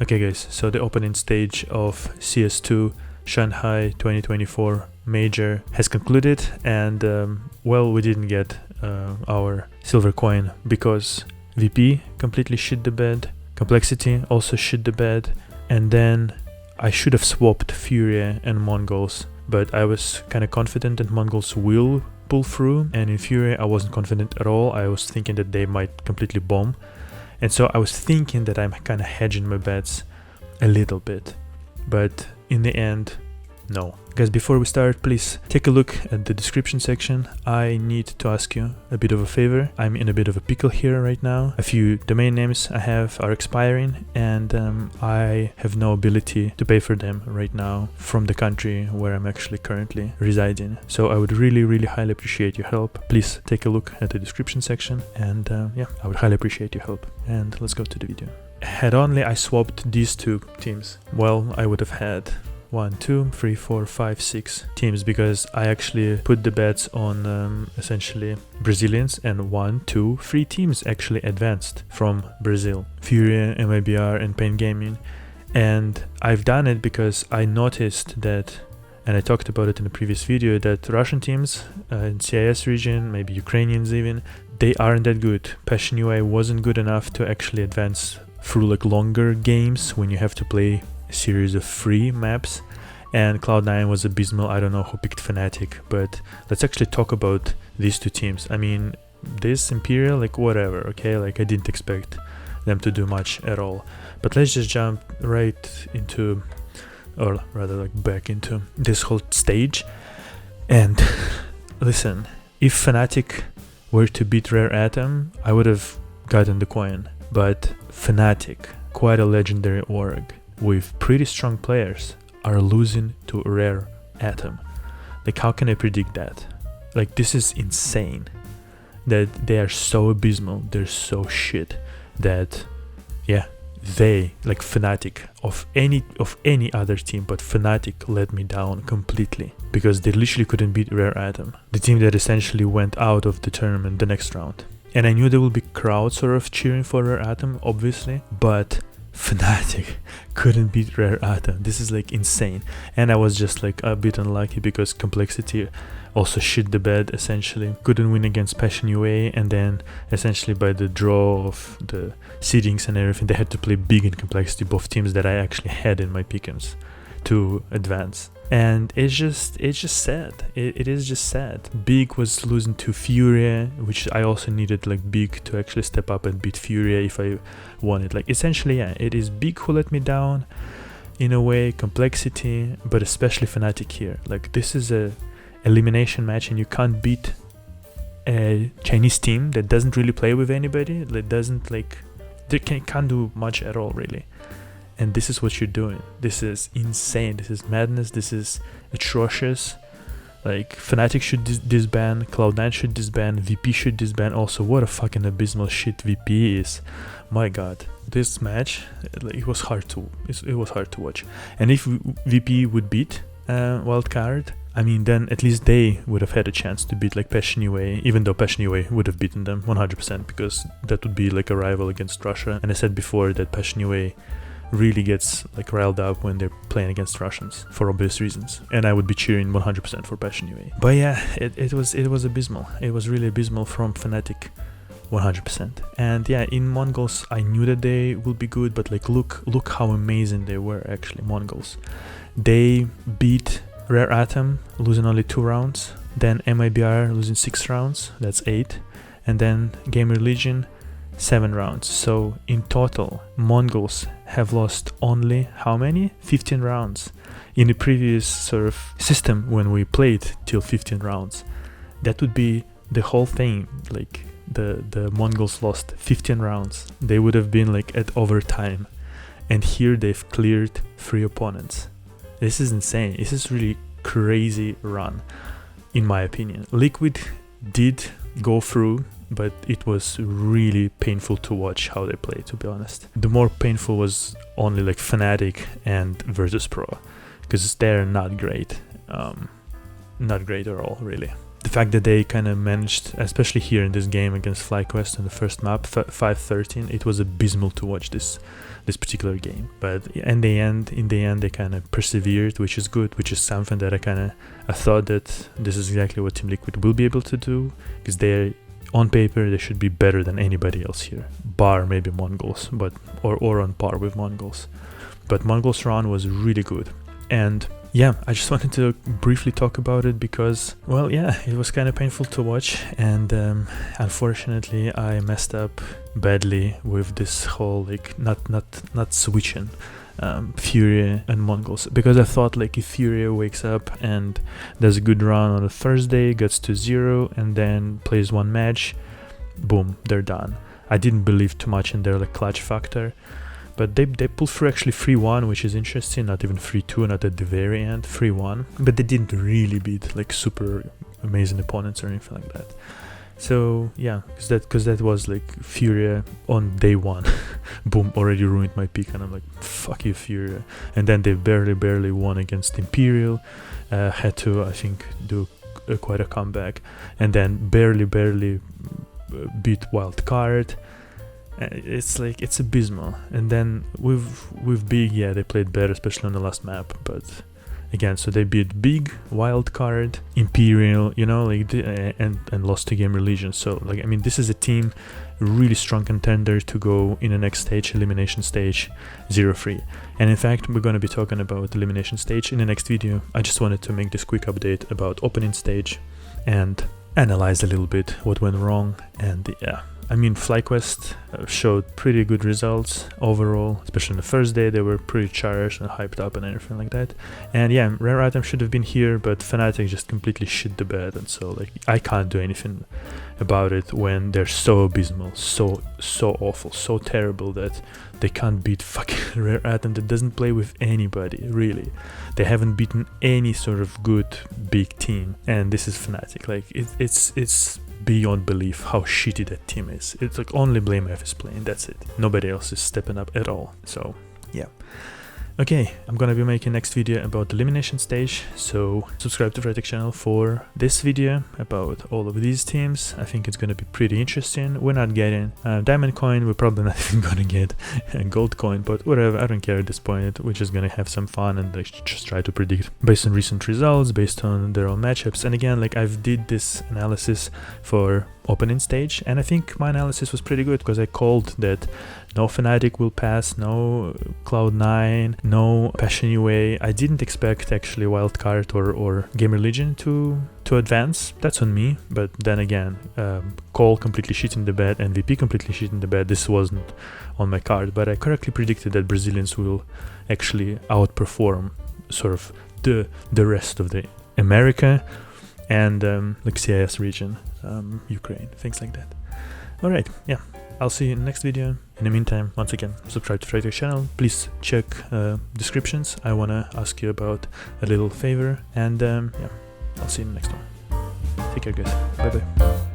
Okay guys, so the opening stage of CS2 Shanghai 2024 major has concluded, and well, we didn't get our silver coin because VP completely shit the bed, Complexity also shit the bed, and then I should have swapped Fury and Mongols, but I was kind of confident that Mongols will pull through, and in Fury I wasn't confident at all. I was thinking that they might completely bomb. And so I was thinking that I'm kind of hedging my bets a little bit, but in the end, no. Guys, before we start, please take a look at the description section. I need to ask you a bit of a favor. I'm in a bit of a pickle here right now. A few domain names I have are expiring, and I have no ability to pay for them right now from the country where I'm actually currently residing. So I would really highly appreciate your help. Please take a look at the description section, and yeah, I would highly appreciate your help. And let's go to the video. Had only I swapped these two teams, well, I would have had 1, 2, 3, 4, 5, 6 teams, because I actually put the bets on essentially Brazilians, and 1, 2, 3 teams actually advanced from Brazil: Fury, MIBR, and Pain Gaming. And I've done it because I noticed that, and I talked about it in the previous video, that Russian teams in CIS region, maybe Ukrainians even, they aren't that good. Passion UA wasn't good enough to actually advance through like longer games when you have to play a series of free maps, and Cloud9 was abysmal. I don't know who picked Fnatic, but let's actually talk about these two teams. I mean, this Imperial, like whatever, okay, like I didn't expect them to do much at all, but let's just jump right into, or rather like back into this whole stage. And listen, if Fnatic were to beat Rare Atom, I would have gotten the coin, but Fnatic, quite a legendary org with pretty strong players, are losing to Rare Atom. Like, how can I predict that? Like, this is insane that they are so abysmal, they're so shit that, yeah, they, like Fnatic, of any other team but Fnatic, let me down completely, because they literally couldn't beat Rare Atom, the team that essentially went out of the tournament the next round. And I knew there will be crowd sort of cheering for Rare Atom, obviously, but Fnatic couldn't beat Rare Atom. This is like insane. And I was just like a bit unlucky because Complexity also shit the bed, essentially. Couldn't win against Passion UA, and then essentially by the draw of the seedings and everything, they had to play big in Complexity, both teams that I actually had in my pickems to advance. And it's just sad. It is just sad. Big was losing to Fury, which I also needed like Big to actually step up and beat Fury if I wanted. Like, essentially, yeah, it is Big who let me down in a way, Complexity, but especially Fnatic here. Like, this is a elimination match, and you can't beat a Chinese team that doesn't really play with anybody, that doesn't like, they can't do much at all really. And this is what you're doing. This is insane. This is madness. This is atrocious. Like, Fnatic should disband, Cloud9 should disband, VP should disband also. What a fucking abysmal shit VP is. My god. This match, it was hard to watch. And if VP would beat Wildcard, I mean, then at least they would have had a chance to beat like Passion UA, even though Passion UA would have beaten them 100%, because that would be like a rival against Russia. And I said before that Passion UA really gets like riled up when they're playing against Russians for obvious reasons, and I would be cheering 100% for Passion UA. But yeah, it was abysmal. It was really abysmal from Fnatic, 100%. And yeah, in Mongols I knew that they would be good, but like look how amazing they were actually. Mongols, they beat Rare Atom, losing only 2 rounds, then MIBR losing 6 rounds, that's 8, and then Gamer Legion 7 rounds. So in total, Mongols have lost only how many? 15 rounds. In the previous sort of system, when we played till 15 rounds, that would be the whole thing. Like, the Mongols lost 15 rounds. They would have been like at overtime, and here they've cleared 3 opponents. This is insane. This is really crazy run, in my opinion. Liquid did go through, but it was really painful to watch how they play, to be honest. The more painful was only like Fnatic and Virtus Pro, because they're not great. Not great at all, really. the fact that they kind of managed, especially here in this game against FlyQuest in the first map, 5-13, it was abysmal to watch this particular game. But in the end, they kind of persevered, which is good, which is something that I thought that this is exactly what Team Liquid will be able to do, because they're, on paper, they should be better than anybody else here, bar maybe Mongols, but or on par with Mongols. But Mongols' run was really good. And yeah, I just wanted to briefly talk about it because, well, yeah, it was kind of painful to watch, and unfortunately I messed up badly with this whole like not switching Furia and Mongols, because I thought like if Furia wakes up and does a good run on a Thursday, gets to 0 and then plays one match, boom, they're done. I didn't believe too much in their like clutch factor. But they pulled through actually 3-1, which is interesting, not even 3-2, not at the very end, 3-1. But they didn't really beat like super amazing opponents or anything like that. So yeah, because that was like Furia on day one. Boom, already ruined my pick, and I'm like, fuck you, Furia. And then they barely won against Imperial. Had to, I think, do quite a comeback. And then barely beat Wildcard. It's like, it's abysmal. And then with Big, yeah, they played better, especially on the last map, but again, so they beat Big, Wildcard, Imperial, you know, like and lost to Game Religion. So like, I mean, this is a team, really strong contender to go in the next stage, elimination stage 0-3. And in fact, we're going to be talking about elimination stage in the next video. I just wanted to make this quick update about opening stage and analyze a little bit what went wrong. And yeah, I mean, FlyQuest showed pretty good results overall, especially on the first day. They were pretty charged and hyped up and everything like that. And yeah, Rare Item should have been here, but Fnatic just completely shit the bed, and so like I can't do anything about it when they're so abysmal, so awful, so terrible that they can't beat fucking Rare Item that doesn't play with anybody, really. They haven't beaten any sort of good big team, and this is Fnatic. Like it's beyond belief how shitty that team is. It's like only BlameF is playing, that's it. Nobody else is stepping up at all. So yeah. Okay, I'm gonna be making next video about the elimination stage, so subscribe to Frytech channel for this video about all of these teams. I think it's gonna be pretty interesting. We're not getting diamond coin, we're probably not even gonna get a gold coin, but whatever, I don't care at this point. We're just gonna have some fun and like just try to predict based on recent results, based on their own matchups. And again, like I've did this analysis for opening stage, and I think my analysis was pretty good because I called that no Fnatic will pass, no Cloud9, no Passion UA. I didn't expect actually Wildcard or Game Religion to advance. That's on me. But then again, Cole completely shit in the bed, MVP completely shit in the bed. This wasn't on my card, but I correctly predicted that Brazilians will actually outperform sort of the rest of the America and like CIS region, Ukraine, things like that. Alright, yeah, I'll see you in the next video. In the meantime, once again, subscribe to Frytech channel. Please check descriptions. I wanna ask you about a little favor, and yeah, I'll see you in the next one. Take care, guys. Bye bye.